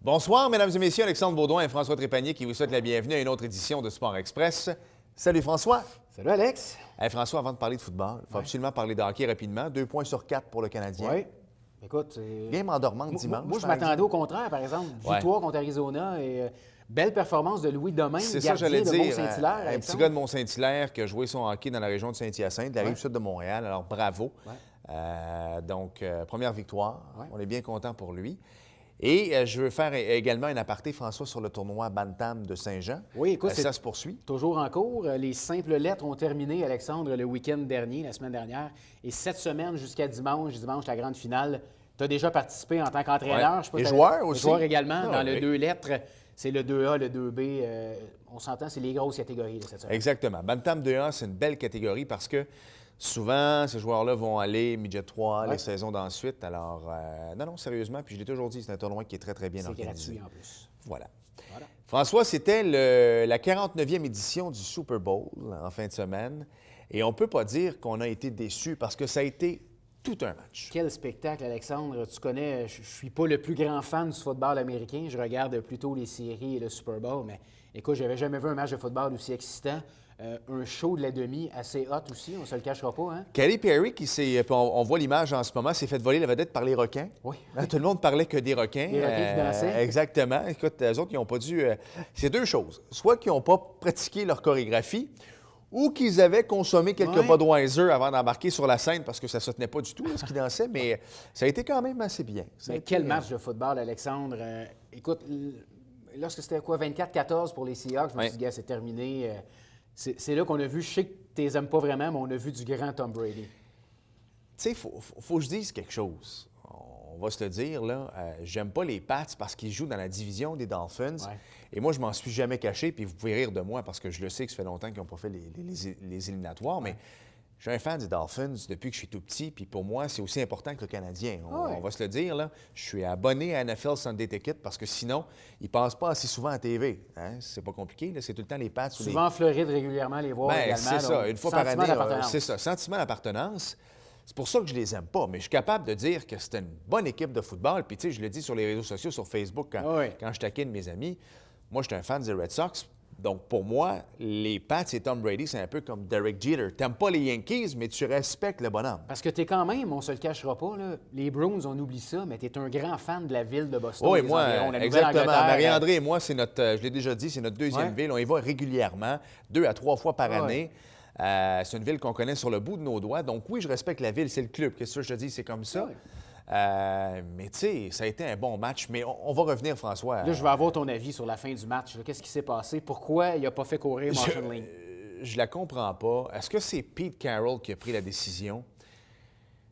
Bonsoir, mesdames et messieurs. Alexandre Baudouin et François Trépanier qui vous souhaitent la bienvenue à une autre édition de Sport Express. Salut François. Salut Alex. Hey, François, avant de parler de football, il faut absolument parler de hockey rapidement. 2 points sur 4 pour le Canadien. Oui. Écoute, game endormante dimanche. Moi, je m'attendais au contraire, par exemple. Victoire contre Arizona et belle performance de Louis Domingue, C'est ça, gardien j'allais de dire. Mont-Saint-Hilaire. Un petit gars de Mont-Saint-Hilaire qui a joué son hockey dans la région de Saint-Hyacinthe, de la rive sud de Montréal. Alors, bravo. Donc, première victoire. On est bien content pour lui. Et je veux faire également un aparté, François, sur le tournoi Bantam de Saint-Jean. Oui, écoute, ça se poursuit. Toujours en cours. Les simples lettres ont terminé, Alexandre, le week-end dernier, la semaine dernière. Et cette semaine, jusqu'à dimanche, la grande finale, tu as déjà participé en tant qu'entraîneur. Les joueurs aussi. Les joueurs également, dans oui. le 2 lettres. C'est le 2A, le 2B. On s'entend, c'est les grosses catégories de cette semaine. Exactement. Bantam 2A, c'est une belle catégorie parce que souvent, ces joueurs-là vont aller midget 3 les saisons d'ensuite. Alors, non, sérieusement, puis je l'ai toujours dit, c'est un tournoi qui est très, très bien organisé. C'est gratuit en plus. Voilà. François, c'était la 49e édition du Super Bowl en fin de semaine. Et on ne peut pas dire qu'on a été déçus parce que ça a été tout un match. Quel spectacle, Alexandre. Tu connais, je ne suis pas le plus grand fan du football américain. Je regarde plutôt les séries et le Super Bowl. Mais écoute, j'avais jamais vu un match de football aussi excitant. Un show de la demi assez hot aussi, on ne se le cachera pas. Hein? Katy Perry, on voit l'image en ce moment, s'est fait voler la vedette par les requins. Oui. Tout le monde parlait que des requins. Des requins qui dansaient. Exactement. Écoute, eux autres, ils n'ont pas dû... C'est deux choses. Soit qu'ils n'ont pas pratiqué leur chorégraphie ou qu'ils avaient consommé quelques Budweiser avant d'embarquer sur la scène parce que ça ne se tenait pas du tout, là, ce qu'ils dansaient, mais ça a été quand même assez bien. Quel match de football, Alexandre. Écoute, lorsque c'était quoi, 24-14 pour les Seahawks, je me suis dit, gars, c'est terminé. C'est là qu'on a vu, je sais que tu les aimes pas vraiment, mais on a vu du grand Tom Brady. Tu sais, il faut que je dise quelque chose. On va se le dire, là. J'aime pas les Pats parce qu'ils jouent dans la division des Dolphins. Ouais. Et moi, je m'en suis jamais caché, puis vous pouvez rire de moi parce que je le sais que ça fait longtemps qu'ils n'ont pas fait les éliminatoires, mais je suis un fan des Dolphins depuis que je suis tout petit, puis pour moi, c'est aussi important que le Canadien. On va se le dire, là. Je suis abonné à NFL Sunday Ticket parce que sinon, ils ne passent pas assez souvent à TV. Hein? C'est pas compliqué, là. C'est tout le temps les Pats. Souvent en Floride, régulièrement, les voir également. C'est ça, une fois par année. C'est ça, sentiment d'appartenance. C'est pour ça que je les aime pas, mais je suis capable de dire que c'était une bonne équipe de football. Puis, tu sais, je le dis sur les réseaux sociaux, sur Facebook, quand je taquine mes amis. Moi, je suis un fan des Red Sox. Donc, pour moi, les Pats et Tom Brady, c'est un peu comme Derek Jeter. Tu n'aimes pas les Yankees, mais tu respectes le bonhomme. Parce que tu es quand même, on se le cachera pas, là, les Bruins, on oublie ça, mais tu es un grand fan de la ville de Boston. Oui, moi, exactement. Marie-André et moi, c'est notre, je l'ai déjà dit, c'est notre deuxième ville. On y va régulièrement, 2 à 3 fois par année. C'est une ville qu'on connaît sur le bout de nos doigts. Donc, oui, je respecte la ville, c'est le club. Qu'est-ce que je te dis? C'est comme ça. Mais tu sais, ça a été un bon match. Mais on va revenir, François. Là, je veux avoir ton avis sur la fin du match. Qu'est-ce qui s'est passé? Pourquoi il n'a pas fait courir Marshall Lane? Je la comprends pas. Est-ce que c'est Pete Carroll qui a pris la décision?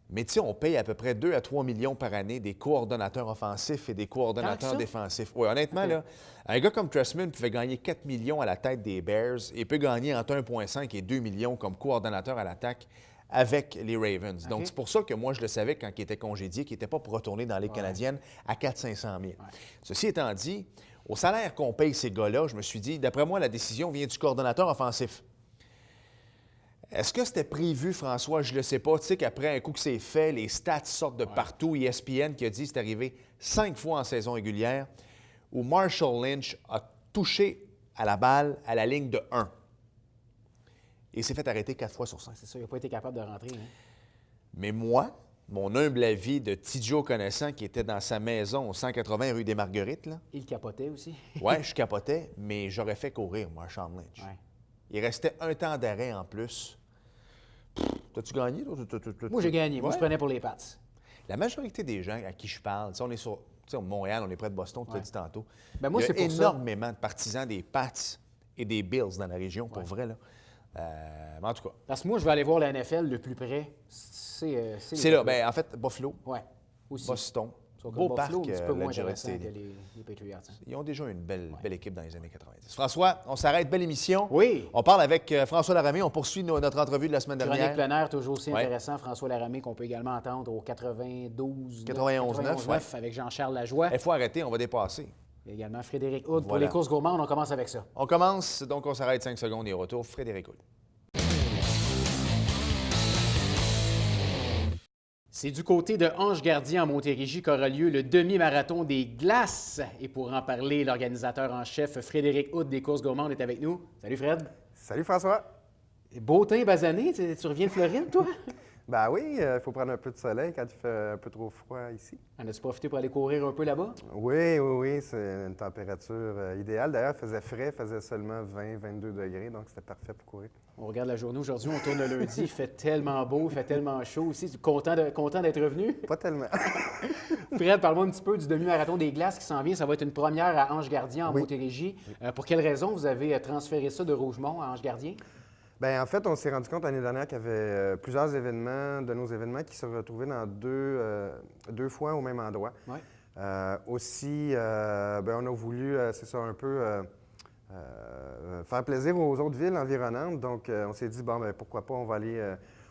Mais tu sais, on paye à peu près 2 à 3 millions par année des coordonnateurs offensifs et des coordonnateurs défensifs. Oui, honnêtement, là, un gars comme Trestman pouvait gagner 4 millions à la tête des Bears et peut gagner entre 1,5 et 2 millions comme coordonnateur à l'attaque avec les Ravens. Donc, c'est pour ça que moi, je le savais quand il était congédié, qu'il n'était pas pour retourner dans les canadiennes à 400-500 000. Ceci étant dit, au salaire qu'on paye ces gars-là, je me suis dit, d'après moi, la décision vient du coordonnateur offensif. Est-ce que c'était prévu, François? Je ne le sais pas. Tu sais qu'après un coup que c'est fait, les stats sortent de partout. ESPN qui a dit que c'est arrivé 5 fois en saison régulière où Marshall Lynch a touché à la balle à la ligne de 1. Et s'est fait arrêter 4 fois sur 5. C'est ça, il n'a pas été capable de rentrer. Hein? Mais moi, mon humble avis de Tidjo connaissant qui était dans sa maison au 180 rue des Marguerites, là. Il capotait aussi. Oui, je capotais, mais j'aurais fait courir Marshall Lynch. Ouais. Il restait un temps d'arrêt en plus. T'as-tu gagné? Moi, j'ai gagné. Moi, je prenais pour les Pats. La majorité des gens à qui je parle, on est sur Montréal, on est près de Boston, tu l'as dit tantôt. Ben moi, il y a énormément de partisans des Pats et des Bills dans la région, pour vrai. Là. Mais en tout cas. Parce que moi, je vais aller voir la NFL le plus près. C'est là. Ben, en fait, Buffalo, aussi. Boston. Beau parc, un petit peu moins intéressant que les Patriots. Hein. Ils ont déjà une belle équipe dans les années 90. François, on s'arrête, belle émission. Oui. On parle avec François Laramée. On poursuit notre entrevue de la semaine dernière. Chronique plein air, toujours aussi intéressant. François Laramée, qu'on peut également entendre au 91-9 avec Jean-Charles Lajoie. Il faut arrêter, on va dépasser. Et également Frédéric Hood pour les courses gourmandes. On commence avec ça. On commence, donc on s'arrête 5 secondes et au retour, Frédéric Hood. C'est du côté de Ange-Gardien en Montérégie qu'aura lieu le demi-marathon des glaces. Et pour en parler, l'organisateur en chef Frédéric Hood des courses gourmandes est avec nous. Salut Fred. Salut François. Beau teint basané, tu reviens de Floride, toi? Ben oui, il faut prendre un peu de soleil quand il fait un peu trop froid ici. En as-tu profité pour aller courir un peu là-bas? Oui, c'est une température idéale. D'ailleurs, il faisait frais, il faisait seulement 20-22 degrés, donc c'était parfait pour courir. On regarde la journée aujourd'hui, on tourne le lundi, il fait tellement beau, il fait tellement chaud aussi. Content d'être revenu? Pas tellement. Fred, parle-moi un petit peu du demi-marathon des glaces qui s'en vient. Ça va être une première à Ange-Gardien en Montérégie. Pour quelle raison vous avez transféré ça de Rougemont à Ange-Gardien? Bien, en fait, on s'est rendu compte l'année dernière qu'il y avait plusieurs événements, de nos événements, qui se retrouvaient dans deux fois au même endroit. Ouais. Aussi, on a voulu, c'est ça, un peu faire plaisir aux autres villes environnantes. Donc, on s'est dit, pourquoi pas, on va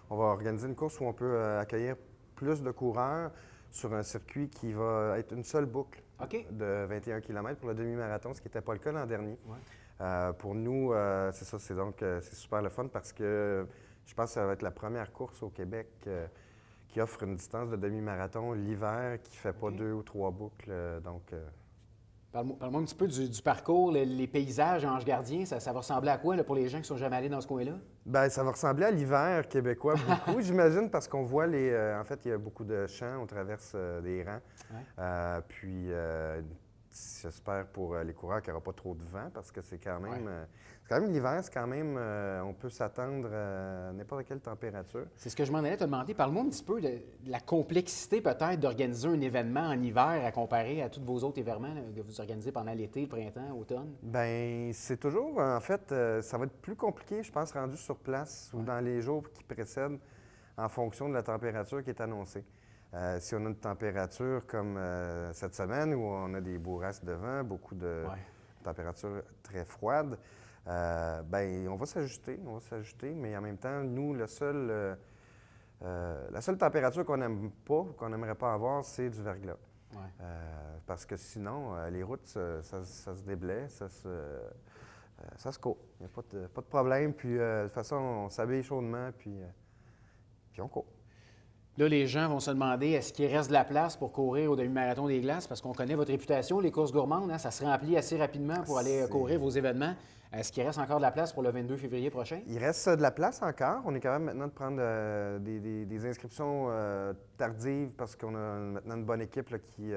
organiser une course où on peut accueillir plus de coureurs sur un circuit qui va être une seule boucle de 21 km pour le demi-marathon, ce qui n'était pas le cas l'an dernier. Ouais. Pour nous, c'est ça, c'est super le fun parce que je pense que ça va être la première course au Québec qui offre une distance de demi-marathon l'hiver qui ne fait pas 2 ou 3 boucles. Parle-moi un petit peu du parcours, les paysages à Ange-Gardien. Ça va ressembler à quoi là, pour les gens qui ne sont jamais allés dans ce coin-là? Bien, ça va ressembler à l'hiver québécois beaucoup, j'imagine, parce qu'on voit en fait, il y a beaucoup de champs, on traverse des rangs. Ouais. Puis, j'espère pour les coureurs qu'il n'y aura pas trop de vent parce que c'est quand même l'hiver, c'est quand même, on peut s'attendre à n'importe quelle température. C'est ce que je m'en allais te demander. Parle-moi un petit peu de la complexité peut-être d'organiser un événement en hiver à comparer à tous vos autres événements que vous organisez pendant l'été, le printemps, l'automne. Bien, c'est toujours, en fait, ça va être plus compliqué, je pense, rendu sur place ou dans les jours qui précèdent en fonction de la température qui est annoncée. Si on a une température comme cette semaine où on a des bourrasques de vent, beaucoup de températures très froides, on va s'ajuster, mais en même temps, nous, la seule température qu'on n'aime pas, qu'on n'aimerait pas avoir, c'est du verglas. Ouais. Parce que sinon, les routes, ça se déblaye, ça se court. Il n'y a pas de problème, puis de toute façon, on s'habille chaudement, puis on court. Là, les gens vont se demander, est-ce qu'il reste de la place pour courir au demi-marathon des glaces? Parce qu'on connaît votre réputation, les courses gourmandes, hein, ça se remplit assez rapidement pour aller courir vos événements. Est-ce qu'il reste encore de la place pour le 22 février prochain? Il reste de la place encore. On est quand même maintenant de prendre des inscriptions tardives parce qu'on a maintenant une bonne équipe là, qui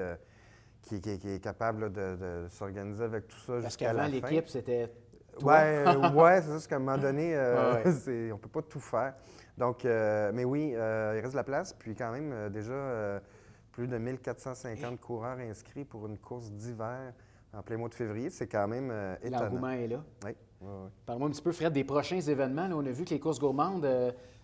est capable là, de s'organiser avec tout ça jusqu'à la fin. Parce qu'avant, l'équipe, c'était toi? Oui, c'est juste qu'à un moment donné, on ne peut pas tout faire. Donc, mais oui, il reste de la place. Puis quand même, déjà, plus de 1450 coureurs inscrits pour une course d'hiver en plein mois de février. C'est quand même étonnant. L'engouement est là. Oui. Parle-moi un petit peu, Fred, des prochains événements. Là, on a vu que les courses gourmandes,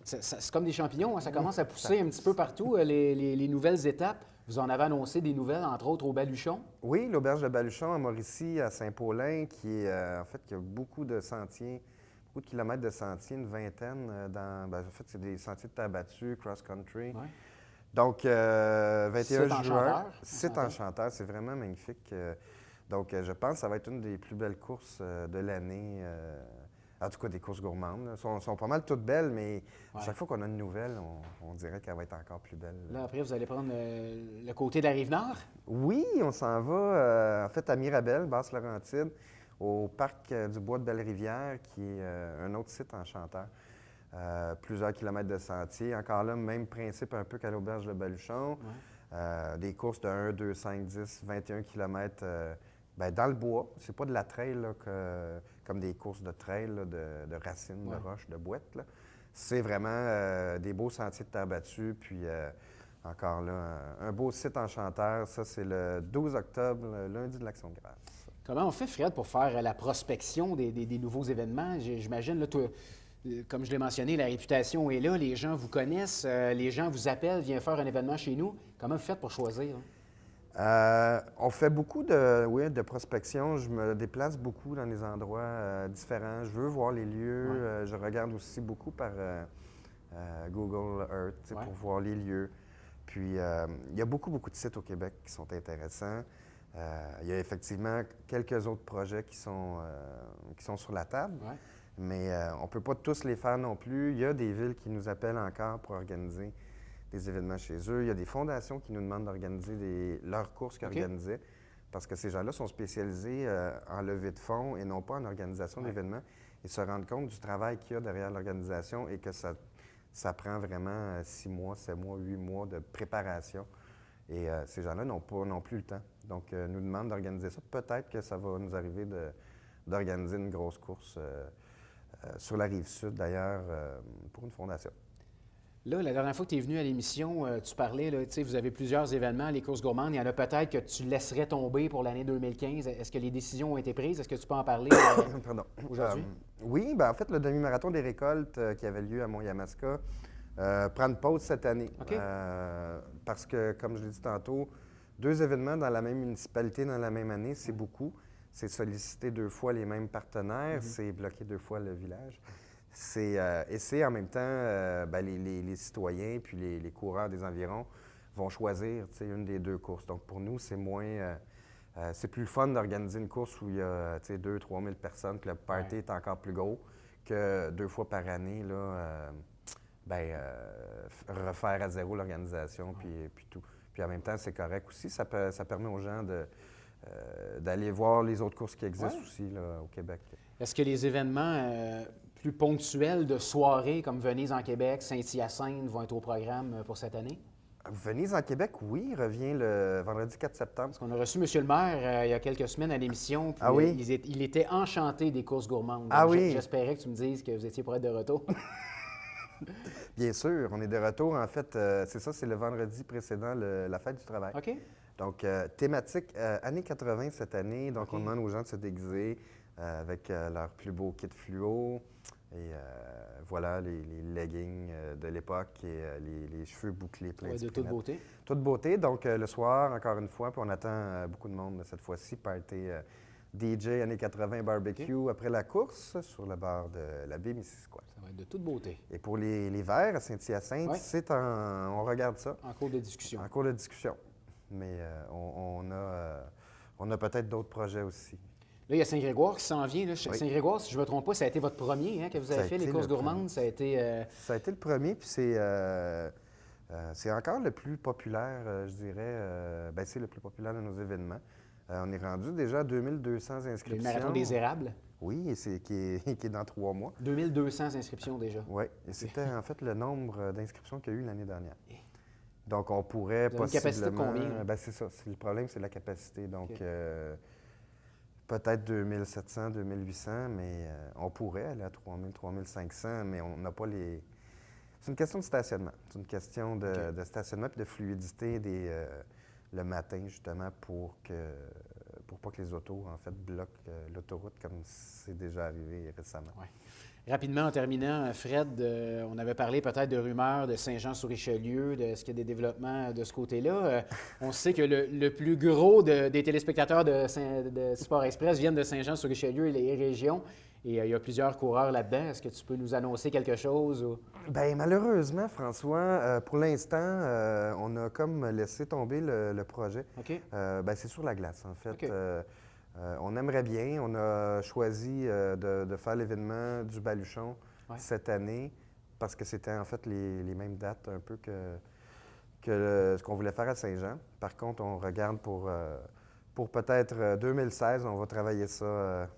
c'est comme des champignons. Hein, ça commence à pousser un petit peu partout, les nouvelles étapes. Vous en avez annoncé des nouvelles, entre autres au Baluchon? Oui, l'auberge de Baluchon à Mauricie, à Saint-Paulin, qui est qui a beaucoup de sentiers, beaucoup de kilomètres de sentiers, une vingtaine. En fait, c'est des sentiers de terre battue, cross-country. Ouais. Donc, 21 juin, site enchanteur, c'est vraiment magnifique. Donc, je pense que ça va être une des plus belles courses de l'année. En tout cas, des courses gourmandes. Elles sont pas mal toutes belles, mais à chaque fois qu'on a une nouvelle, on dirait qu'elle va être encore plus belle. Là, après, vous allez prendre le côté de la Rive-Nord? Oui, on s'en va, en fait, à Mirabel, Basse-Laurentide, au parc du Bois de Belle-Rivière, qui est un autre site enchanteur. Plusieurs kilomètres de sentiers. Encore là, même principe un peu qu'à l'auberge de Baluchon. Ouais. Des courses de 1, 2, 5, 10, 21 kilomètres dans le bois. C'est pas de la trail là, comme des courses de trail là, de racines, de roches, de boîtes. C'est vraiment des beaux sentiers de terre battue. Puis encore là, un beau site enchanteur. Ça, c'est le 12 octobre, lundi de l'Action de grâce. Comment on fait, Fred, pour faire la prospection des nouveaux événements? J'imagine, là, toi, comme je l'ai mentionné, la réputation est là, les gens vous connaissent, les gens vous appellent, viens faire un événement chez nous. Comment vous faites pour choisir? On fait beaucoup de prospection. Je me déplace beaucoup dans des endroits différents. Je veux voir les lieux. Je regarde aussi beaucoup par Google Earth pour voir les lieux. Puis, il y a beaucoup de sites au Québec qui sont intéressants. Il y a effectivement quelques autres projets qui sont sur la table. Ouais. Mais on ne peut pas tous les faire non plus. Il y a des villes qui nous appellent encore pour organiser des événements chez eux. Il y a des fondations qui nous demandent d'organiser leurs courses qu'ils organisaient, parce que ces gens-là sont spécialisés en levée de fonds et non pas en organisation d'événements. Ils se rendent compte du travail qu'il y a derrière l'organisation et que ça prend vraiment 6 mois, 7 mois, 8 mois de préparation. Et ces gens-là n'ont plus le temps. Donc, nous demandent d'organiser ça. Peut-être que ça va nous arriver d'organiser une grosse course sur la Rive-Sud, d'ailleurs, pour une fondation. Là, la dernière fois que tu es venu à l'émission, tu parlais, là, vous avez plusieurs événements, les courses gourmandes. Il y en a peut-être que tu laisserais tomber pour l'année 2015. Est-ce que les décisions ont été prises? Est-ce que tu peux en parler aujourd'hui? Oui, en fait, le demi-marathon des récoltes qui avait lieu à Mont-Yamaska prend une pause cette année. Parce que, comme je l'ai dit tantôt, 2 événements dans la même municipalité dans la même année, c'est beaucoup. C'est solliciter 2 fois les mêmes partenaires, c'est bloquer 2 fois le village. Et c'est en même temps, les citoyens puis les coureurs des environs vont choisir une des 2 courses. Donc pour nous, c'est moins... c'est plus le fun d'organiser une course où il y a 2-3 000 personnes, que le party est encore plus gros que 2 fois par année, là, refaire à zéro l'organisation puis tout. Puis en même temps, c'est correct aussi. Ça permet aux gens d'aller voir les autres courses qui existent aussi là, au Québec. Est-ce que les événements plus ponctuels de soirée, comme Venise en Québec, Saint-Hyacinthe, vont être au programme pour cette année? Venise en Québec, oui, il revient le vendredi 4 septembre. Parce qu'on a reçu M. le maire il y a quelques semaines à l'émission. Il était enchanté des courses gourmandes. J'espérais que tu me dises que vous étiez pour être de retour. Bien sûr, on est de retour. En fait, c'est ça, c'est le vendredi précédent la fête du travail. OK. Donc, thématique années 80 cette année. Donc, on demande aux gens de se déguiser avec leur plus beau kit fluo. Et voilà, les leggings de l'époque et les cheveux bouclés pleins de toute beauté. Toute beauté. Donc, le soir, encore une fois, puis on attend beaucoup de monde cette fois-ci. Party DJ années 80 barbecue après la course sur le bord de la baie Missisquoi. Ça va être de toute beauté. Et pour les verts à Saint-Hyacinthe, on regarde ça. En cours de discussion. En cours de discussion. Mais on a peut-être d'autres projets aussi. Là, il y a Saint-Grégoire qui s'en vient. Là. Saint-Grégoire, si je ne me trompe pas, ça a été votre premier que vous avez fait, les courses gourmandes. Ça a été le premier, puis c'est encore le plus populaire, je dirais. C'est le plus populaire de nos événements. On est rendu déjà à 2200 inscriptions. Le marathon des érables. Oui, et qui est dans 3 mois. 2200 inscriptions déjà. Oui, et c'était en fait le nombre d'inscriptions qu'il y a eu l'année dernière. Donc, on pourrait possiblement... Une capacité de combien? C'est ça. Le problème, c'est la capacité. Donc, peut-être 2700, 2800, mais on pourrait aller à 3000, 3500, mais on n'a pas les... C'est une question de stationnement. C'est une question de stationnement et de fluidité le matin, justement, pour pas que les autos, en fait, bloquent l'autoroute comme c'est déjà arrivé récemment. Ouais. Rapidement, en terminant, Fred, on avait parlé peut-être de rumeurs de Saint-Jean-sur-Richelieu, de ce qu'il y a des développements de ce côté-là. On sait que le plus gros des téléspectateurs de Sport Express viennent de Saint-Jean-sur-Richelieu et les régions. Et il y a plusieurs coureurs là-dedans. Est-ce que tu peux nous annoncer quelque chose? Bien, malheureusement, François, pour l'instant, on a comme laissé tomber le projet. OK. C'est sur la glace, en fait. OK. On aimerait bien. On a choisi de faire l'événement du Baluchon cette année parce que c'était en fait les mêmes dates un peu que ce qu'on voulait faire à Saint-Jean. Par contre, on regarde pour peut-être 2016, on va travailler ça.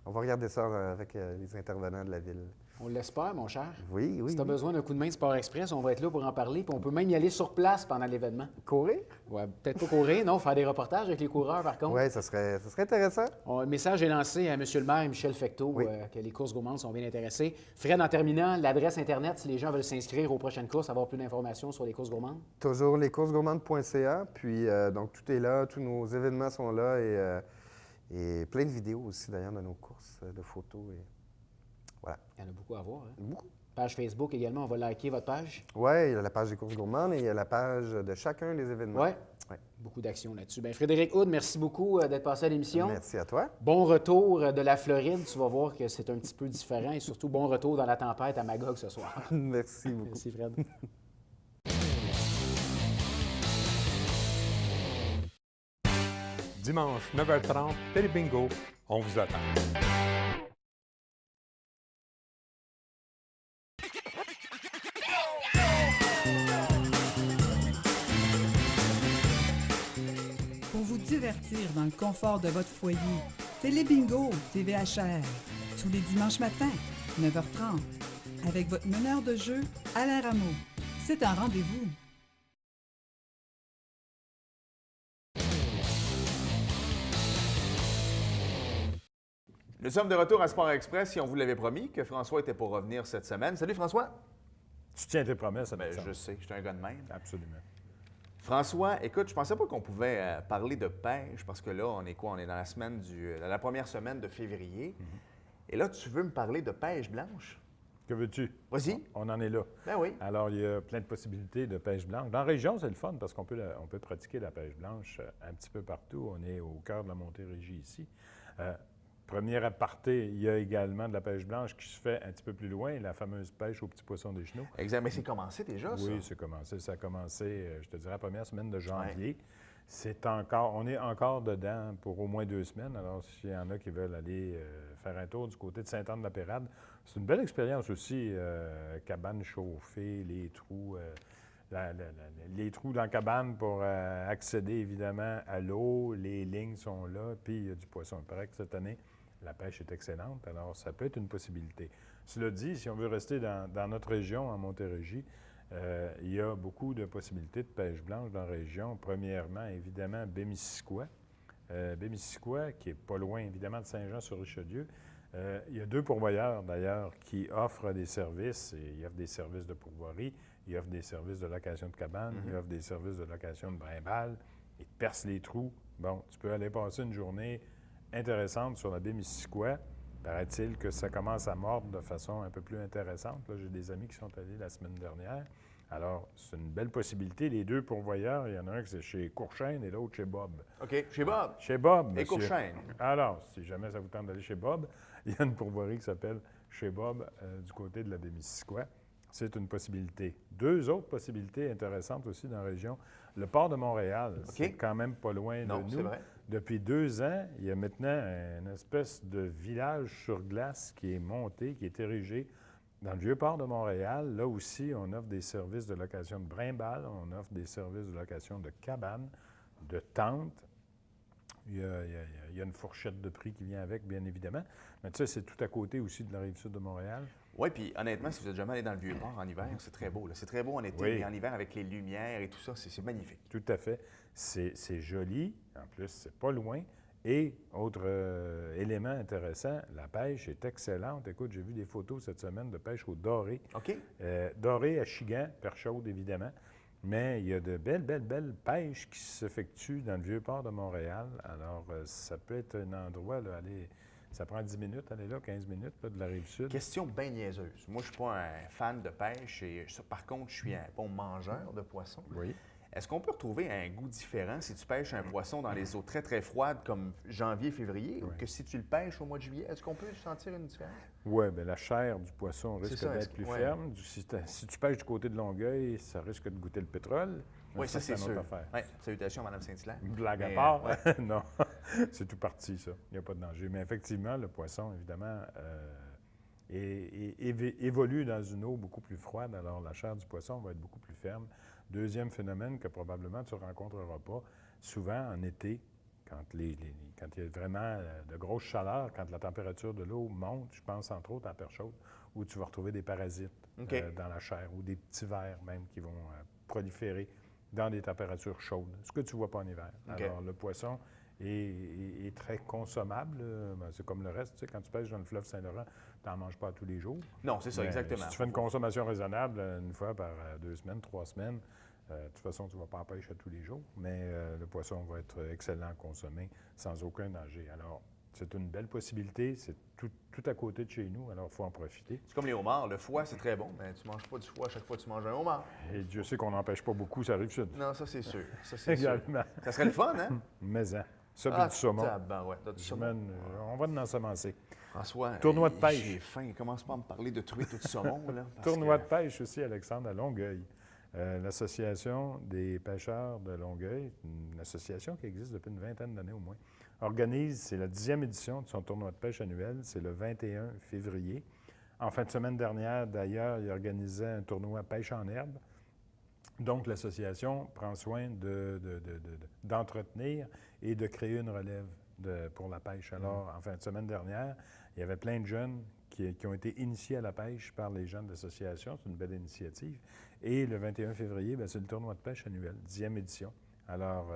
On va regarder ça avec les intervenants de la ville. On l'espère, mon cher. Oui. Si tu as besoin d'un coup de main de Sport Express, on va être là pour en parler. Puis on peut même y aller sur place pendant l'événement. Courir? Oui, peut-être pas courir, non. Faire des reportages avec les coureurs, par contre. Oui, ça serait intéressant. Le message est lancé à M. le maire et Michel Fecteau, que les courses gourmandes sont bien intéressées. Fred, en terminant, l'adresse Internet, si les gens veulent s'inscrire aux prochaines courses, avoir plus d'informations sur les courses gourmandes? Toujours lescoursesgourmandes.ca. Puis, donc, tout est là. Tous nos événements sont là. Et plein de vidéos aussi, d'ailleurs, de nos courses, de photos. Et voilà. Il y en a beaucoup à voir. Hein? Beaucoup. Page Facebook également, on va liker votre page. Oui, il y a la page des courses gourmandes et il y a la page de chacun des événements. Oui. Beaucoup d'actions là-dessus. Bien, Frédéric Houd, merci beaucoup d'être passé à l'émission. Merci à toi. Bon retour de la Floride. Tu vas voir que c'est un petit peu différent et surtout bon retour dans la tempête à Magog ce soir. Merci beaucoup. Merci, Fred. Dimanche, 9h30, Télé Bingo, on vous attend. divertir dans le confort de votre foyer. Télébingo, TVHR, tous les dimanches matins, 9h30, avec votre meneur de jeu, Alain Rameau. C'est un rendez-vous. Nous sommes de retour à Sport Express et on vous l'avait promis que François était pour revenir cette semaine. Salut François! Tu tiens tes promesses, Je sais, je suis un gars de même. Absolument. François, écoute, je pensais pas qu'on pouvait parler de pêche parce que là, on est quoi? On est dans la première semaine de février. Et là, tu veux me parler de pêche blanche? Que veux-tu? Vas-y. On en est là. Ben oui. Alors, il y a plein de possibilités de pêche blanche. Dans la région, c'est le fun parce qu'on peut, on peut pratiquer la pêche blanche un petit peu partout. On est au cœur de la Montérégie ici. Premier aparté, il y a également de la pêche blanche qui se fait un petit peu plus loin, la fameuse pêche aux petits poissons des chenaux. Exact. Mais c'est commencé déjà, ça? Oui, c'est commencé. Ça a commencé, je te dirais, la première semaine de janvier. Ouais. On est encore dedans pour au moins 2 semaines. Alors, s'il y en a qui veulent aller faire un tour du côté de Sainte-Anne-de-la-Pérade, c'est une belle expérience aussi. Cabane chauffée, les trous, les trous dans la cabane pour accéder évidemment à l'eau. Les lignes sont là, puis il y a du poisson. Il paraît que cette année, la pêche est excellente, alors ça peut être une possibilité. Cela dit, si on veut rester dans notre région, en Montérégie, il y a beaucoup de possibilités de pêche blanche dans la région. Premièrement, évidemment, Baie-Missisquoi. Baie-Missisquoi, qui n'est pas loin, évidemment, de Saint-Jean-sur-Richelieu. Il y a 2 pourvoyeurs, d'ailleurs, qui offrent des services. Ils offrent des services de pourvoirie, ils offrent des services de location de cabane, ils offrent des services de location de brimbales. Ils te percent les trous. Bon, tu peux aller passer une journée intéressante sur la baie Missisquoi. Paraît-il que ça commence à mordre de façon un peu plus intéressante. Là, j'ai des amis qui sont allés la semaine dernière. Alors, c'est une belle possibilité. Les 2 pourvoyeurs, il y en a un qui c'est chez Courchaine et l'autre chez Bob. OK, chez Bob. Chez Bob, Et monsieur. Courchaine. Alors, si jamais ça vous tente d'aller chez Bob, il y a une pourvoirie qui s'appelle chez Bob du côté de la baie Missisquoi. C'est une possibilité. 2 autres possibilités intéressantes aussi dans la région. Le port de Montréal, c'est quand même pas loin de nous. C'est vrai. Depuis 2 ans, il y a maintenant une espèce de village sur glace qui est monté, qui est érigé dans le Vieux-Port de Montréal. Là aussi, on offre des services de location de brimbales, on offre des services de location de cabanes, de tentes. Il y a une fourchette de prix qui vient avec, bien évidemment. Mais tu sais, c'est tout à côté aussi de la Rive-Sud de Montréal. Oui, puis honnêtement, si vous êtes jamais allé dans le Vieux-Port en hiver, c'est très beau. C'est très beau en été, mais en hiver, avec les lumières et tout ça, c'est magnifique. Tout à fait. C'est joli. En plus, c'est pas loin. Et, autre élément intéressant, la pêche est excellente. Écoute, j'ai vu des photos cette semaine de pêche au doré. OK. Doré à Chigan, perche chaude, évidemment. Mais il y a de belles pêches qui s'effectuent dans le Vieux-Port de Montréal. Alors, ça peut être un endroit, là, ça prend 10 minutes, aller là, 15 minutes, là, de la Rive-Sud. Question bien niaiseuse. Moi, je ne suis pas un fan de pêche et par contre, je suis un bon mangeur de poissons. Oui. Est-ce qu'on peut retrouver un goût différent si tu pêches un poisson dans les eaux très, très froides comme janvier, février, ou que si tu le pêches au mois de juillet? Est-ce qu'on peut sentir une différence? Oui, bien la chair du poisson risque d'être plus ferme. Si tu pêches du côté de Longueuil, ça risque de goûter le pétrole. Oui, ça, c'est sûr. Ouais. Salutations, Mme Saint-Hilaire. Blague à part. Non, c'est tout parti, ça. Il n'y a pas de danger. Mais effectivement, le poisson, évidemment, évolue dans une eau beaucoup plus froide. Alors, la chair du poisson va être beaucoup plus ferme. Deuxième phénomène que probablement tu ne rencontreras pas, souvent en été, quand il y a vraiment de grosses chaleurs, quand la température de l'eau monte, je pense entre autres à la perche chaude, où tu vas retrouver des parasites dans la chair ou des petits vers même qui vont proliférer dans des températures chaudes, ce que tu ne vois pas en hiver. Alors, le poisson est très consommable. C'est comme le reste. Tu sais, quand tu pêches dans le fleuve Saint-Laurent, tu n'en manges pas tous les jours. Non, c'est ça, exactement. Si tu fais une consommation raisonnable, une fois par 2 semaines, 3 semaines, de toute façon, tu ne vas pas en pêcher tous les jours, mais le poisson va être excellent à consommer sans aucun danger. Alors, c'est une belle possibilité. C'est tout à côté de chez nous, alors il faut en profiter. C'est comme les homards. Le foie, c'est très bon, mais tu ne manges pas du foie à chaque fois que tu manges un homard. Et Dieu sait qu'on n'empêche pas beaucoup, ça arrive sud. Non, ça, c'est sûr. Ça, c'est également. Sûr. Ça serait le fun, hein? Mais ça, puis du saumon. Du saumon. On va en ensemencer. François, tournoi de pêche. J'ai faim. Commence pas à me parler de truites ou de saumon, là. Tournoi de pêche aussi, Alexandre, à Longueuil. L'Association des pêcheurs de Longueuil, une association qui existe depuis une 20aine d'années au moins, organise, c'est la 10e édition de son tournoi de pêche annuel, c'est le 21 février. En fin de semaine dernière, d'ailleurs, il organisait un tournoi pêche en herbe. Donc, l'association prend soin d'entretenir et de créer une relève pour la pêche. Alors, en fin de semaine dernière, il y avait plein de jeunes qui ont été initiés à la pêche par les gens de l'association. C'est une belle initiative. Et le 21 février, bien, c'est le tournoi de pêche annuel, 10e édition. Alors,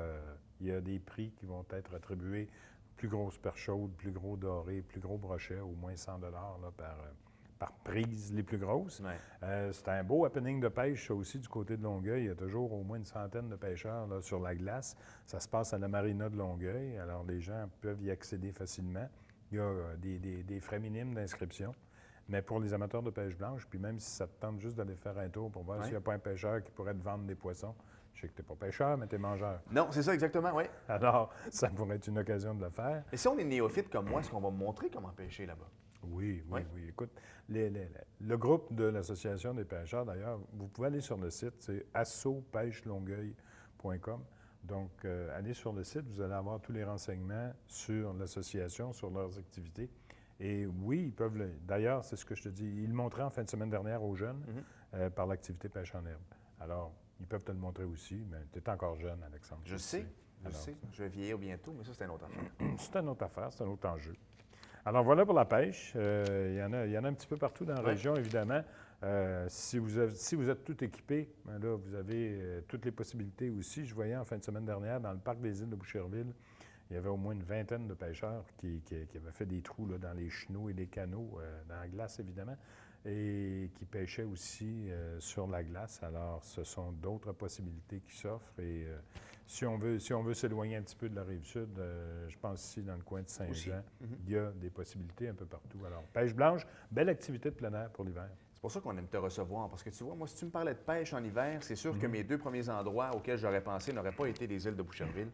il y a des prix qui vont être attribués, plus grosse perche chaude, plus gros doré, plus gros brochet, au moins 100 $ par prise, les plus grosses. Ouais. C'est un beau happening de pêche, ça aussi, du côté de Longueuil. Il y a toujours au moins une centaine de pêcheurs là, sur la glace. Ça se passe à la marina de Longueuil, alors les gens peuvent y accéder facilement. Il y a des frais minimes d'inscription. Mais pour les amateurs de pêche blanche, puis même si ça te tente juste d'aller faire un tour pour voir s'il n'y a pas un pêcheur qui pourrait te vendre des poissons, je sais que tu n'es pas pêcheur, mais tu es mangeur. Non, c'est ça exactement, oui. Alors, ça pourrait être une occasion de le faire. Et si on est néophyte comme moi, est-ce qu'on va me montrer comment pêcher là-bas? Oui. Écoute, le groupe de l'Association des pêcheurs, d'ailleurs, vous pouvez aller sur le site, c'est assopêchelongueuil.com. Donc, allez sur le site, vous allez avoir tous les renseignements sur l'association, sur leurs activités. Et oui, ils peuvent le... D'ailleurs, c'est ce que je te dis, ils le montraient en fin de semaine dernière aux jeunes par l'activité pêche en herbe. Alors, ils peuvent te le montrer aussi, mais tu es encore jeune, Alexandre. Je sais. Je vais vieillir bientôt, mais ça, c'est une autre affaire. C'est une autre affaire, c'est un autre enjeu. Alors, voilà pour la pêche. Il y en a un petit peu partout dans la région, évidemment. Si vous êtes tout équipé, bien là, vous avez toutes les possibilités aussi. Je voyais en fin de semaine dernière, dans le parc des îles de Boucherville, il y avait au moins une vingtaine de pêcheurs qui avaient fait des trous là, dans les chenaux et les canaux, dans la glace, évidemment, et qui pêchaient aussi sur la glace. Alors, ce sont d'autres possibilités qui s'offrent. Et si on veut s'éloigner un petit peu de la Rive-Sud, je pense ici, dans le coin de Saint-Jean, il y a des possibilités un peu partout. Alors, pêche blanche, belle activité de plein air pour l'hiver. C'est pour ça qu'on aime te recevoir, parce que tu vois, moi, si tu me parlais de pêche en hiver, c'est sûr que mes deux premiers endroits auxquels j'aurais pensé n'auraient pas été les îles de Boucherville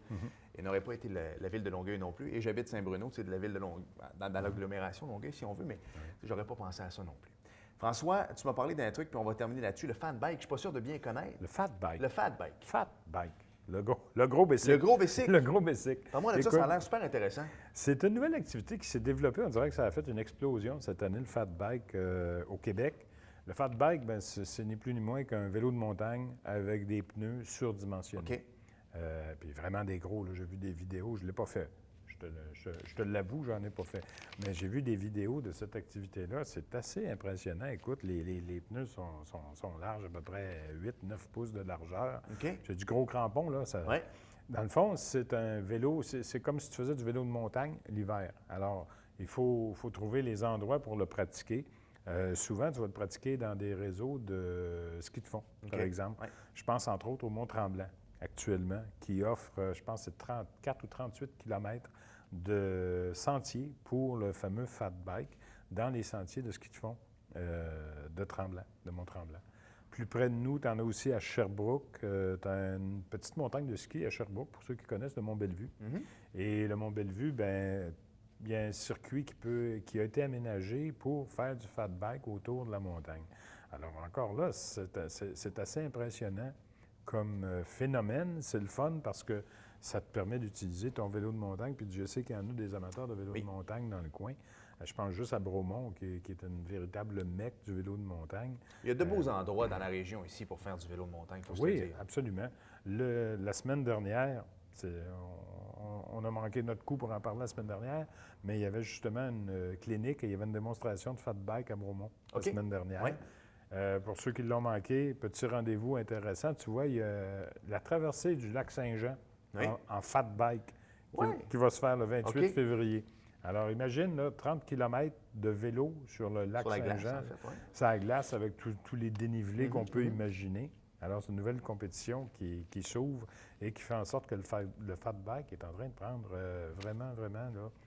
et n'auraient pas été la ville de Longueuil non plus. Et j'habite Saint-Bruno, c'est de la ville de Longueuil, dans l'agglomération Longueuil, si on veut, mais j'aurais pas pensé à ça non plus. François, tu m'as parlé d'un truc, puis on va terminer là-dessus. Le fat bike, je ne suis pas sûr de bien connaître. Le fat bike. Le fat bike. Fat bike. Le gros bicycle. Le gros bicycle. Le gros bicycle. Par moi, là, ça a l'air super intéressant. C'est une nouvelle activité qui s'est développée. On dirait que ça a fait une explosion cette année, le fat bike au Québec. Le fat bike, bien, c'est ni plus ni moins qu'un vélo de montagne avec des pneus surdimensionnés. OK. Puis vraiment des gros. J'ai vu des vidéos, je ne l'ai pas fait. Je te l'avoue, j'en ai pas fait. Mais j'ai vu des vidéos de cette activité-là. C'est assez impressionnant. Écoute, les pneus sont larges, à peu près 8-9 pouces de largeur. OK. J'ai du gros crampon, là. Ouais. Dans le fond, c'est un vélo, c'est comme si tu faisais du vélo de montagne l'hiver. Alors, il faut trouver les endroits pour le pratiquer. Souvent, tu vas le pratiquer dans des réseaux de ski de fond, par exemple. Ouais. Je pense entre autres au Mont-Tremblant, actuellement, qui offre, je pense, c'est 34 ou 38 kilomètres de sentiers pour le fameux fat bike dans les sentiers de ski de fond de Tremblant, de Mont-Tremblant. Plus près de nous, tu en as aussi à Sherbrooke. Tu as une petite montagne de ski à Sherbrooke, pour ceux qui connaissent le Mont-Bellevue. Et le Mont-Bellevue, bien, il y a un circuit qui a été aménagé pour faire du fat bike autour de la montagne. Alors encore là, c'est assez impressionnant comme phénomène. C'est le fun parce que ça te permet d'utiliser ton vélo de montagne. Puis je sais qu'il y en a des amateurs de vélo de montagne dans le coin. Je pense juste à Bromont, qui est une véritable mecque du vélo de montagne. Il y a de beaux endroits dans la région ici pour faire du vélo de montagne, faut se le dire. Oui, absolument. La semaine dernière, on a manqué notre coup pour en parler la semaine dernière, mais il y avait justement une clinique et il y avait une démonstration de fat bike à Bromont la semaine dernière. Oui. Pour ceux qui l'ont manqué, petit rendez-vous intéressant. Tu vois, il y a la traversée du lac Saint-Jean en fat bike qui va se faire le 28 février. Alors, imagine, là, 30 km de vélo sur le lac Saint-Jean, ça glace avec tous les dénivelés qu'on peut imaginer. Alors, c'est une nouvelle compétition qui s'ouvre et qui fait en sorte que le fat bike est en train de prendre vraiment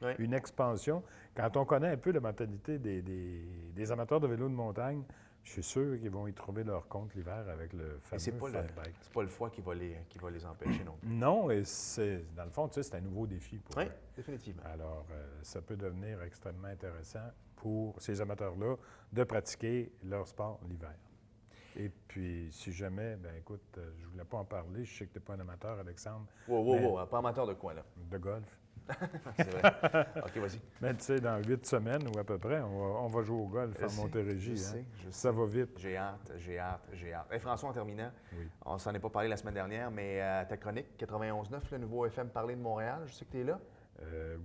là, une expansion. Quand on connaît un peu la mentalité des amateurs de vélo de montagne, je suis sûr qu'ils vont y trouver leur compte l'hiver avec le fameux fat bike. C'est pas le froid qui va les empêcher non plus. Non, et dans le fond, tu sais, c'est un nouveau défi pour eux. Oui, définitivement. Alors, ça peut devenir extrêmement intéressant pour ces amateurs-là de pratiquer leur sport l'hiver. Et puis, si jamais, bien écoute, je ne voulais pas en parler, je sais que tu n'es pas un amateur, Alexandre. Wow, pas amateur de quoi, là? De golf. C'est vrai. OK, vas-y. Mais tu sais, dans 8 semaines ou à peu près, on va jouer au golf en Montérégie. Ça va vite. J'ai hâte. Hey, François, en terminant, Oui. on s'en est pas parlé la semaine dernière, mais ta chronique 91.9, le nouveau FM Parler de Montréal, je sais que tu es là.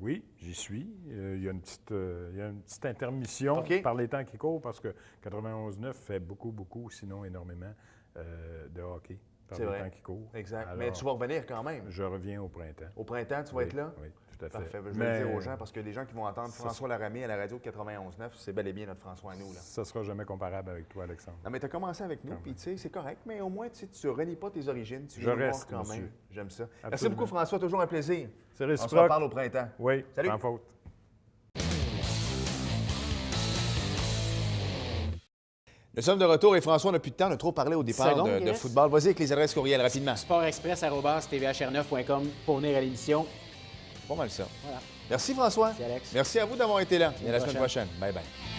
Oui, j'y suis. Il y a une petite intermission OK. par les temps qui courent parce que 91.9 fait beaucoup, sinon énormément de hockey par C'est les vrai. temps qui courent. Exact. Alors, Mais tu vas revenir quand même. Je reviens au printemps. Au printemps, tu vas être là? Oui, tout à fait. Parfait. Je vais le dire aux gens parce que les gens qui vont entendre François Laramie à la radio de 91.9, c'est bel et bien notre François à nous. Là. Ça ne sera jamais comparable avec toi, Alexandre. Non, mais tu as commencé avec nous, puis tu sais, c'est correct, mais au moins, tu ne renies pas tes origines. Tu Je viens nous reste, voir quand monsieur. même. J'aime ça. Merci Absolument. beaucoup, François. Toujours un plaisir. C'est On se réciproque. reparle au printemps. Oui, Salut. sans faute. Nous sommes de retour et François, on n'a plus de temps. On a trop parlé au départ Seconde, de il reste. football. Vas-y avec les adresses courriel rapidement. sportexpress@tvhr9.com pour venir à l'émission. Pas mal ça. Voilà. Merci, François. Merci, Alex. Merci à vous d'avoir été là. Et à la semaine prochaine. prochaine. Bye bye.